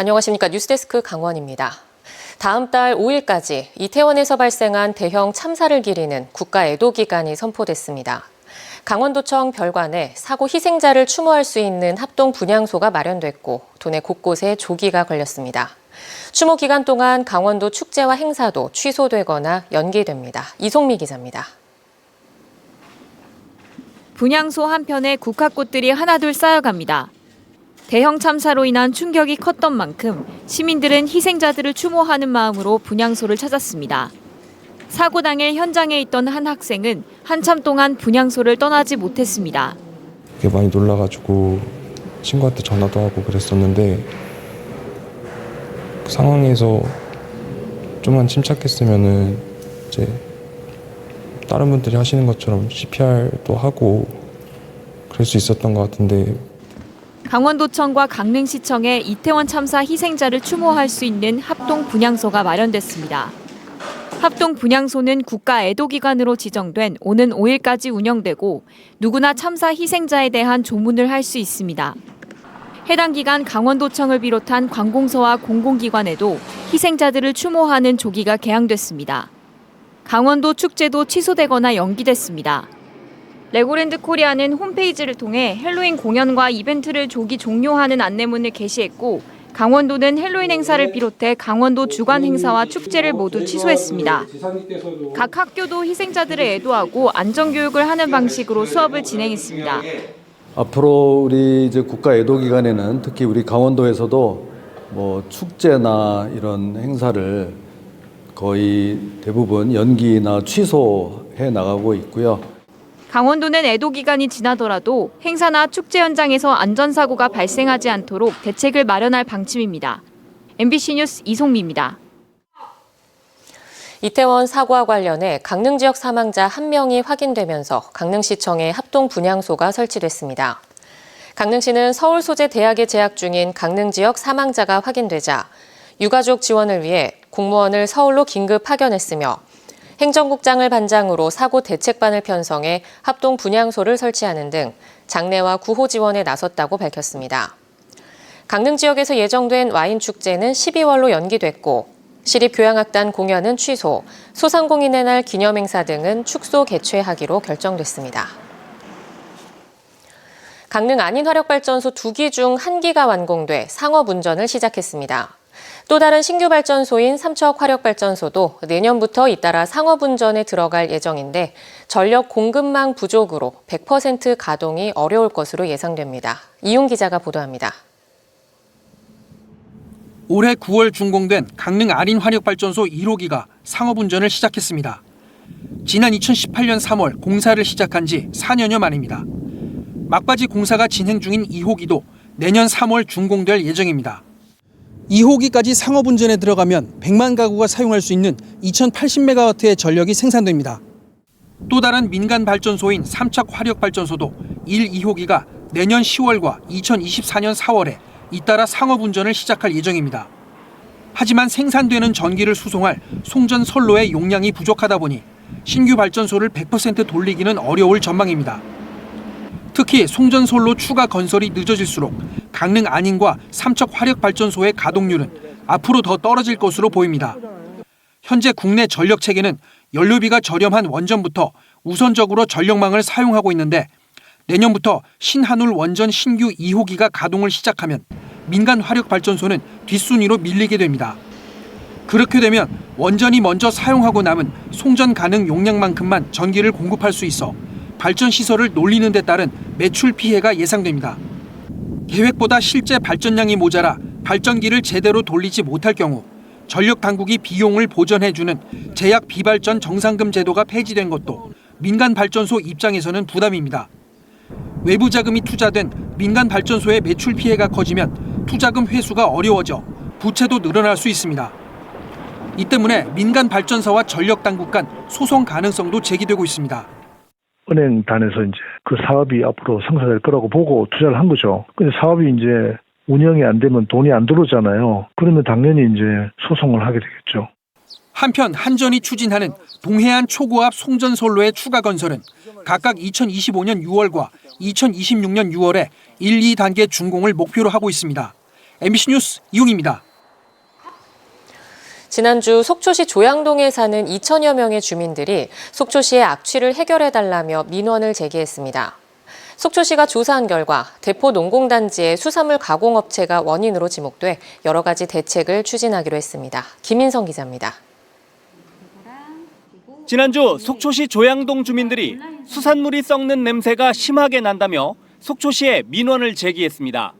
안녕하십니까. 뉴스데스크 강원입니다. 다음 달 5일까지 이태원에서 발생한 대형 참사를 기리는 국가 애도 기간이 선포됐습니다. 강원도청 별관에 사고 희생자를 추모할 수 있는 합동 분향소가 마련됐고 도내 곳곳에 조기가 걸렸습니다. 추모 기간 동안 강원도 축제와 행사도 취소되거나 연기됩니다. 이송미 기자입니다. 분향소 한편에 국화꽃들이 하나둘 쌓여갑니다. 대형 참사로 인한 충격이 컸던 만큼 시민들은 희생자들을 추모하는 마음으로 분향소를 찾았습니다. 사고 당일 현장에 있던 한 학생은 한참 동안 분향소를 떠나지 못했습니다. 되게 많이 놀라가지고 친구한테 전화도 하고 그랬었는데 그 상황에서 좀만 침착했으면은 이제 다른 분들이 하시는 것처럼 CPR도 하고 그럴 수 있었던 것 같은데. 강원도청과 강릉시청에 이태원 참사 희생자를 추모할 수 있는 합동 분향소가 마련됐습니다. 합동 분향소는 국가 애도기관으로 지정된 오는 5일까지 운영되고 누구나 참사 희생자에 대한 조문을 할 수 있습니다. 해당 기간 강원도청을 비롯한 관공서와 공공기관에도 희생자들을 추모하는 조기가 개항됐습니다. 강원도 축제도 취소되거나 연기됐습니다. 레고랜드 코리아는 홈페이지를 통해 헬로윈 공연과 이벤트를 조기 종료하는 안내문을 게시했고 강원도는 헬로윈 행사를 비롯해 강원도 주간 행사와 축제를 모두 취소했습니다. 각 학교도 희생자들을 애도하고 안전교육을 하는 방식으로 수업을 진행했습니다. 앞으로 우리 이제 국가 애도 기간에는 특히 우리 강원도에서도 축제나 이런 행사를 거의 대부분 연기나 취소해 나가고 있고요. 강원도는 애도 기간이 지나더라도 행사나 축제 현장에서 안전사고가 발생하지 않도록 대책을 마련할 방침입니다. MBC 뉴스 이송미입니다. 이태원 사고와 관련해 강릉 지역 사망자 1명이 확인되면서 강릉시청에 합동 분향소가 설치됐습니다. 강릉시는 서울 소재 대학에 재학 중인 강릉 지역 사망자가 확인되자 유가족 지원을 위해 공무원을 서울로 긴급 파견했으며 행정국장을 반장으로 사고 대책반을 편성해 합동 분향소를 설치하는 등 장례와 구호 지원에 나섰다고 밝혔습니다. 강릉 지역에서 예정된 와인 축제는 12월로 연기됐고 시립교향악단 공연은 취소, 소상공인의 날 기념행사 등은 축소 개최하기로 결정됐습니다. 강릉 안인화력발전소 2기 중 1기가 완공돼 상업운전을 시작했습니다. 또 다른 신규 발전소인 삼척화력발전소도 내년부터 잇따라 상업운전에 들어갈 예정인데 전력 공급망 부족으로 100% 가동이 어려울 것으로 예상됩니다. 이용 기자가 보도합니다. 올해 9월 준공된 강릉 안인화력발전소 1호기가 상업운전을 시작했습니다. 지난 2018년 3월 공사를 시작한 지 4년여 만입니다. 막바지 공사가 진행 중인 2호기도 내년 3월 준공될 예정입니다. 2호기까지 상업운전에 들어가면 100만 가구가 사용할 수 있는 2080메가와트의 전력이 생산됩니다. 또 다른 민간 발전소인 삼척화력발전소도 1, 2호기가 내년 10월과 2024년 4월에 잇따라 상업운전을 시작할 예정입니다. 하지만 생산되는 전기를 수송할 송전 선로의 용량이 부족하다 보니 신규 발전소를 100% 돌리기는 어려울 전망입니다. 특히 송전선로 추가 건설이 늦어질수록 강릉 안인과 삼척화력발전소의 가동률은 앞으로 더 떨어질 것으로 보입니다. 현재 국내 전력 체계는 연료비가 저렴한 원전부터 우선적으로 전력망을 사용하고 있는데 내년부터 신한울 원전 신규 2호기가 가동을 시작하면 민간 화력발전소는 뒷순위로 밀리게 됩니다. 그렇게 되면 원전이 먼저 사용하고 남은 송전 가능 용량만큼만 전기를 공급할 수 있어 발전 시설을 놀리는 데 따른 매출 피해가 예상됩니다. 계획보다 실제 발전량이 모자라 발전기를 제대로 돌리지 못할 경우 전력 당국이 비용을 보전해주는 제약 비발전 정상금 제도가 폐지된 것도 민간 발전소 입장에서는 부담입니다. 외부 자금이 투자된 민간 발전소의 매출 피해가 커지면 투자금 회수가 어려워져 부채도 늘어날 수 있습니다. 이 때문에 민간 발전사와 전력 당국 간 소송 가능성도 제기되고 있습니다. 은행단에서 이제 그 사업이 앞으로 성사될 거라고 보고 투자를 한 거죠. 근데 사업이 이제 운영이 안 되면 돈이 안 들어오잖아요. 그러면 당연히 이제 소송을 하게 되겠죠. 한편 한전이 추진하는 동해안 초고압 송전선로의 추가 건설은 각각 2025년 6월과 2026년 6월에 1, 2단계 준공을 목표로 하고 있습니다. MBC 뉴스 이용입니다. 지난주 속초시 조양동에 사는 2천여 명의 주민들이 속초시의 악취를 해결해달라며 민원을 제기했습니다. 속초시가 조사한 결과 대포 농공단지의 수산물 가공업체가 원인으로 지목돼 여러 가지 대책을 추진하기로 했습니다. 김인성 기자입니다. 지난주 속초시 조양동 주민들이 수산물이 썩는 냄새가 심하게 난다며 속초시에 민원을 제기했습니다.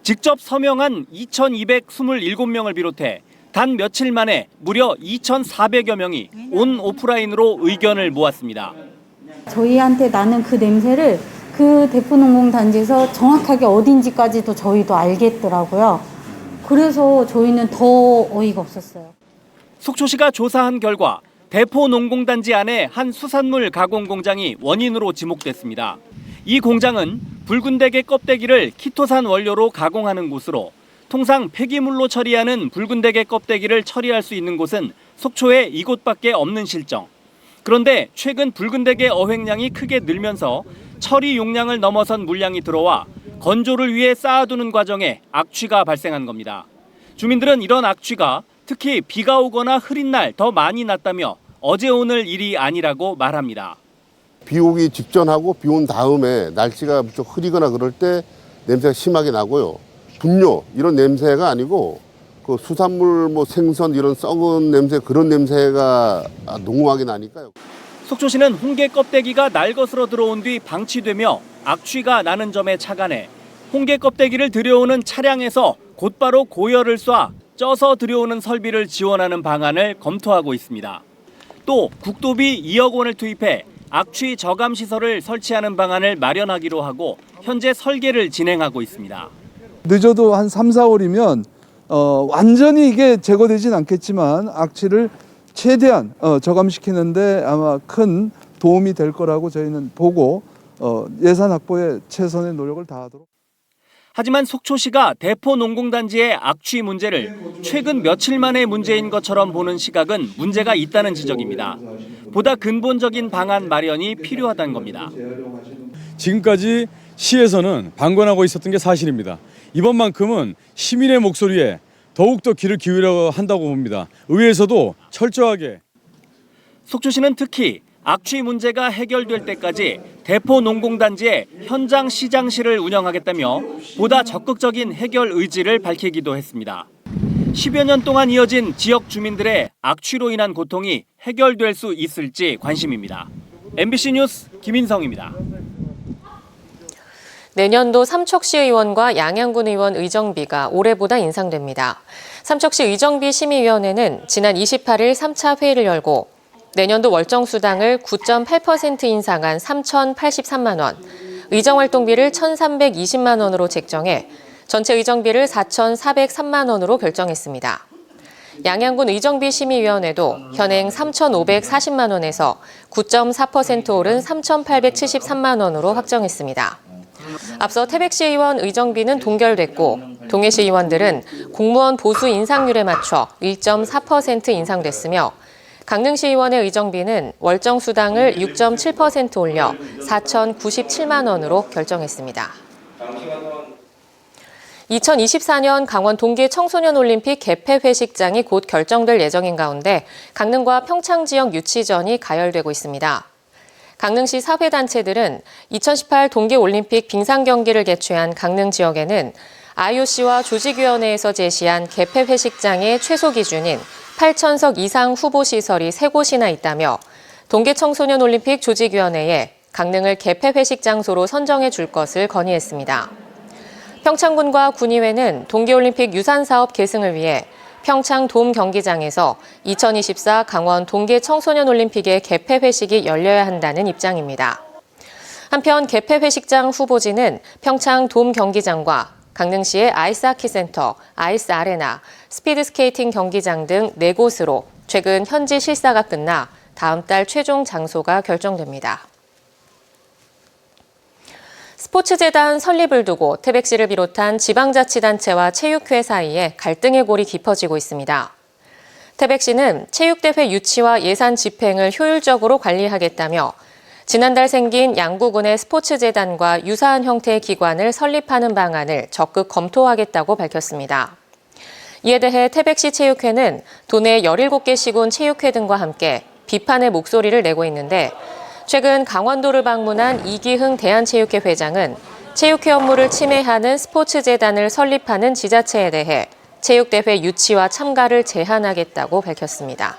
직접 서명한 2,227명을 비롯해 단 며칠 만에 무려 2,400여 명이 온 오프라인으로 의견을 모았습니다. 저희한테 나는 그 냄새를 그 대포농공단지에서 정확하게 어딘지까지도 저희도 알겠더라고요. 그래서 저희는 더 어이가 없었어요. 속초시가 조사한 결과 대포농공단지 안에 한 수산물 가공 공장이 원인으로 지목됐습니다. 이 공장은 붉은 대게 껍데기를 키토산 원료로 가공하는 곳으로 통상 폐기물로 처리하는 붉은 대게 껍데기를 처리할 수 있는 곳은 속초에 이곳밖에 없는 실정. 그런데 최근 붉은 대게 어획량이 크게 늘면서 처리 용량을 넘어선 물량이 들어와 건조를 위해 쌓아두는 과정에 악취가 발생한 겁니다. 주민들은 이런 악취가 특히 비가 오거나 흐린 날 더 많이 났다며 어제 오늘 일이 아니라고 말합니다. 비 오기 직전하고 비 온 다음에 날씨가 좀 흐리거나 그럴 때 냄새가 심하게 나고요. 분뇨 이런 냄새가 아니고 그 수산물 뭐 생선 이런 썩은 냄새 그런 냄새가 농후하게 나니까요. 속초시는 홍게 껍데기가 날것으로 들어온 뒤 방치되며 악취가 나는 점에 착안해 홍게 껍데기를 들여오는 차량에서 곧바로 고열을 쏴 쪄서 들여오는 설비를 지원하는 방안을 검토하고 있습니다. 또 국도비 2억 원을 투입해 악취 저감 시설을 설치하는 방안을 마련하기로 하고 현재 설계를 진행하고 있습니다. 늦어도 한 3, 4월이면 완전히 이게 제거되진 않겠지만 악취를 최대한 저감시키는데 아마 큰 도움이 될 거라고 저희는 보고 예산 확보에 최선의 노력을 다하도록. 하지만 속초시가 대포농공단지의 악취 문제를 최근 며칠 만의 문제인 것처럼 보는 시각은 문제가 있다는 지적입니다. 보다 근본적인 방안 마련이 필요하다는 겁니다. 지금까지 시에서는 방관하고 있었던 게 사실입니다. 이번만큼은 시민의 목소리에 더욱더 귀를 기울여야 한다고 봅니다. 의회에서도 철저하게. 속초시는 특히 악취 문제가 해결될 때까지 대포농공단지에 현장 시장실을 운영하겠다며 보다 적극적인 해결 의지를 밝히기도 했습니다. 10여 년 동안 이어진 지역 주민들의 악취로 인한 고통이 해결될 수 있을지 관심입니다. MBC 뉴스 김인성입니다. 내년도 삼척시 의원과 양양군 의원 의정비가 올해보다 인상됩니다. 삼척시 의정비 심의위원회는 지난 28일 3차 회의를 열고 내년도 월정수당을 9.8% 인상한 3,083만 원, 의정활동비를 1,320만 원으로 책정해 전체 의정비를 4,403만 원으로 결정했습니다. 양양군 의정비 심의위원회도 현행 3,540만 원에서 9.4% 오른 3,873만 원으로 확정했습니다. 앞서 태백시 의원 의정비는 동결됐고 동해시 의원들은 공무원 보수 인상률에 맞춰 1.4% 인상됐으며 강릉시 의원의 의정비는 월정 수당을 6.7% 올려 4,097만 원으로 결정했습니다. 2024년 강원 동계 청소년 올림픽 개폐 회식장이 곧 결정될 예정인 가운데 강릉과 평창 지역 유치전이 가열되고 있습니다. 강릉시 사회단체들은 2018 동계올림픽 빙상 경기를 개최한 강릉 지역에는 IOC와 조직위원회에서 제시한 개폐 회식장의 최소 기준인 8,000석 이상 후보 시설이 3곳이나 있다며 동계청소년 올림픽 조직위원회에 강릉을 개폐 회식 장소로 선정해 줄 것을 건의했습니다. 평창군과 군의회는 동계올림픽 유산사업 계승을 위해 평창 돔 경기장에서 2024 강원 동계청소년 올림픽의 개폐 회식이 열려야 한다는 입장입니다. 한편 개폐 회식장 후보지는 평창 돔 경기장과 강릉시의 아이스하키 센터, 아이스 아레나, 스피드스케이팅 경기장 등 4곳으로 최근 현지 실사가 끝나 다음 달 최종 장소가 결정됩니다. 스포츠재단 설립을 두고 태백시를 비롯한 지방자치단체와 체육회 사이에 갈등의 골이 깊어지고 있습니다. 태백시는 체육대회 유치와 예산 집행을 효율적으로 관리하겠다며 지난달 생긴 양구군의 스포츠재단과 유사한 형태의 기관을 설립하는 방안을 적극 검토하겠다고 밝혔습니다. 이에 대해 태백시 체육회는 도내 17개 시군 체육회 등과 함께 비판의 목소리를 내고 있는데 최근 강원도를 방문한 이기흥 대한체육회 회장은 체육회 업무를 침해하는 스포츠재단을 설립하는 지자체에 대해 체육대회 유치와 참가를 제한하겠다고 밝혔습니다.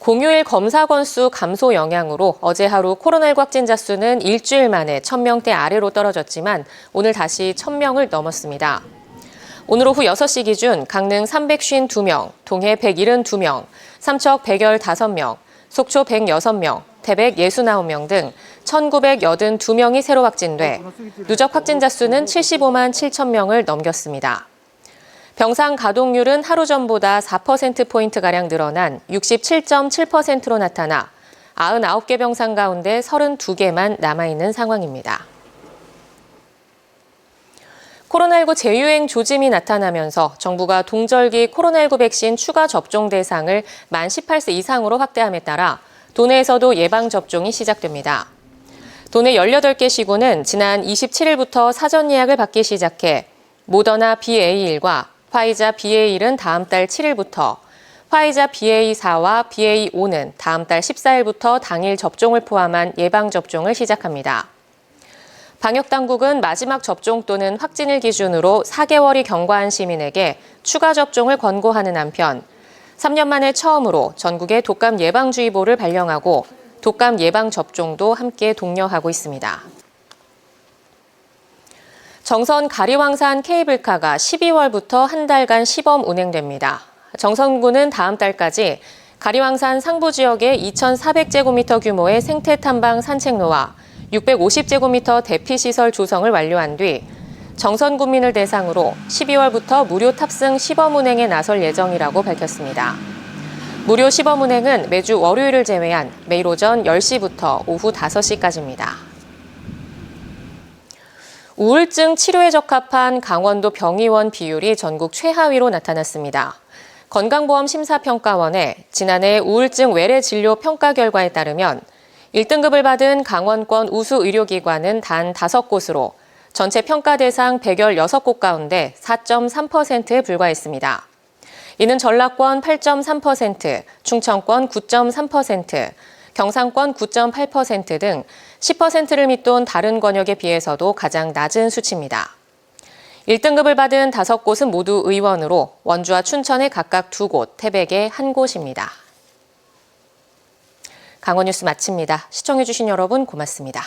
공휴일 검사 건수 감소 영향으로 어제 하루 코로나19 확진자 수는 일주일 만에 1000명대 아래로 떨어졌지만 오늘 다시 1000명을 넘었습니다. 오늘 오후 6시 기준 강릉 352명, 동해 172명, 삼척 115명, 속초 106명, 태백 69명 등 1982명이 새로 확진돼 누적 확진자 수는 75만 7천 명을 넘겼습니다. 병상 가동률은 하루 전보다 4%포인트가량 늘어난 67.7%로 나타나 99개 병상 가운데 32개만 남아있는 상황입니다. 코로나19 재유행 조짐이 나타나면서 정부가 동절기 코로나19 백신 추가 접종 대상을 만 18세 이상으로 확대함에 따라 도내에서도 예방접종이 시작됩니다. 도내 18개 시군은 지난 27일부터 사전 예약을 받기 시작해 모더나 BA1과 화이자 BA1은 다음 달 7일부터, 화이자 BA4와 BA5는 다음 달 14일부터 당일 접종을 포함한 예방접종을 시작합니다. 방역당국은 마지막 접종 또는 확진일 기준으로 4개월이 경과한 시민에게 추가 접종을 권고하는 한편 3년 만에 처음으로 전국에 독감 예방주의보를 발령하고 독감 예방접종도 함께 독려하고 있습니다. 정선 가리왕산 케이블카가 12월부터 한 달간 시범 운행됩니다. 정선군은 다음 달까지 가리왕산 상부 지역에 2,400제곱미터 규모의 생태 탐방 산책로와 650제곱미터 대피시설 조성을 완료한 뒤 정선 군민을 대상으로 12월부터 무료 탑승 시범 운행에 나설 예정이라고 밝혔습니다. 무료 시범 운행은 매주 월요일을 제외한 매일 오전 10시부터 오후 5시까지입니다. 우울증 치료에 적합한 강원도 병의원 비율이 전국 최하위로 나타났습니다. 건강보험심사평가원의 지난해 우울증 외래 진료 평가 결과에 따르면 1등급을 받은 강원권 우수 의료기관은 단 5곳으로 전체 평가 대상 116곳 가운데 4.3%에 불과했습니다. 이는 전라권 8.3%, 충청권 9.3%, 경상권 9.8% 등 10%를 밑돈 다른 권역에 비해서도 가장 낮은 수치입니다. 1등급을 받은 5곳은 모두 의원으로 원주와 춘천에 각각 2곳, 태백에 1곳입니다. 강원 뉴스 마칩니다. 시청해주신 여러분 고맙습니다.